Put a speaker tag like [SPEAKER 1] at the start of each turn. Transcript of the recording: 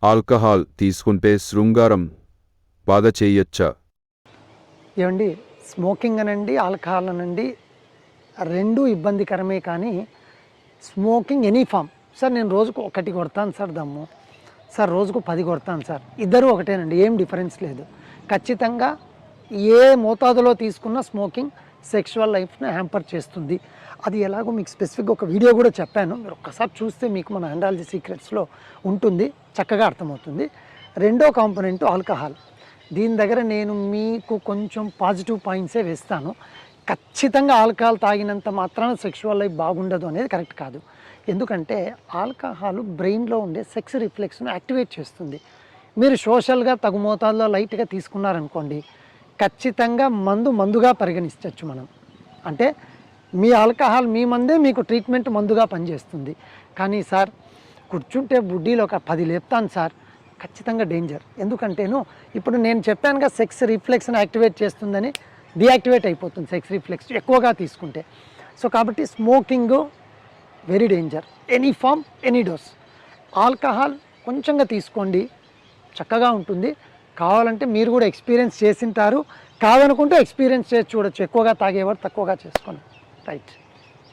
[SPEAKER 1] Alcohol తీసుకుంటే శృంగారం బాగా చేయొచ్చా?
[SPEAKER 2] ఏమండి, స్మోకింగ్ అనండి ఆల్కహాల్ అనండి రెండూ ఇబ్బందికరమే. కానీ స్మోకింగ్ ఎనీ ఫామ్, సార్ నేను రోజుకు 1 కొడతాను సార్ దమ్ము, సార్ రోజుకు 10 కొడతాను సార్, ఇద్దరు ఒకటేనండి, ఏం డిఫరెన్స్ లేదు. ఖచ్చితంగా ఏ మోతాదులో తీసుకున్న స్మోకింగ్ సెక్షువల్ లైఫ్ని హ్యాంపర్ చేస్తుంది. అది ఎలాగో మీకు స్పెసిఫిక్గా ఒక వీడియో కూడా చెప్పాను, మీరు ఒక్కసారి చూస్తే మీకు మన ఆండ్రాలజీ సీక్రెట్స్లో ఉంటుంది, చక్కగా అర్థమవుతుంది. రెండో కాంపోనెంట్ ఆల్కహాల్. దీని దగ్గర నేను మీకు కొంచెం పాజిటివ్ పాయింట్సే వేస్తాను. ఖచ్చితంగా ఆల్కహాల్ తాగినంత మాత్రాన సెక్షువల్ లైఫ్ బాగుండదు అనేది కరెక్ట్ కాదు. ఎందుకంటే ఆల్కహాల్ బ్రెయిన్లో ఉండే సెక్స్ రిఫ్లెక్స్ను యాక్టివేట్ చేస్తుంది. మీరు సోషల్గా తగు మోతాదులో లైట్గా తీసుకున్నారనుకోండి, ఖచ్చితంగా మందుగా పరిగణించవచ్చు మనం. అంటే మీ ఆల్కహాల్ మీ మందే మీకు ట్రీట్మెంట్ మందుగా పనిచేస్తుంది. కానీ సార్ కూర్చుంటే బుడ్డీలో ఒక 10 లేపుతాను సార్, ఖచ్చితంగా డేంజర్. ఎందుకంటేను ఇప్పుడు నేను చెప్పానుగా సెక్స్ రిఫ్లెక్స్ని యాక్టివేట్ చేస్తుందని, డియాక్టివేట్ అయిపోతుంది సెక్స్ రిఫ్లెక్స్ ఎక్కువగా తీసుకుంటే. సో కాబట్టి smoking very danger, any form any dose. Alcohol కొంచెంగా తీసుకోండి, చక్కగా ఉంటుంది. కావాలంటే మీరు కూడా ఎక్స్పీరియన్స్ చేసింటారు, కాదనుకుంటే ఎక్స్పీరియన్స్ చేసి చూడొచ్చు. ఎక్కువగా తాగేవారు తక్కువగా చేసుకోండి. రైట్.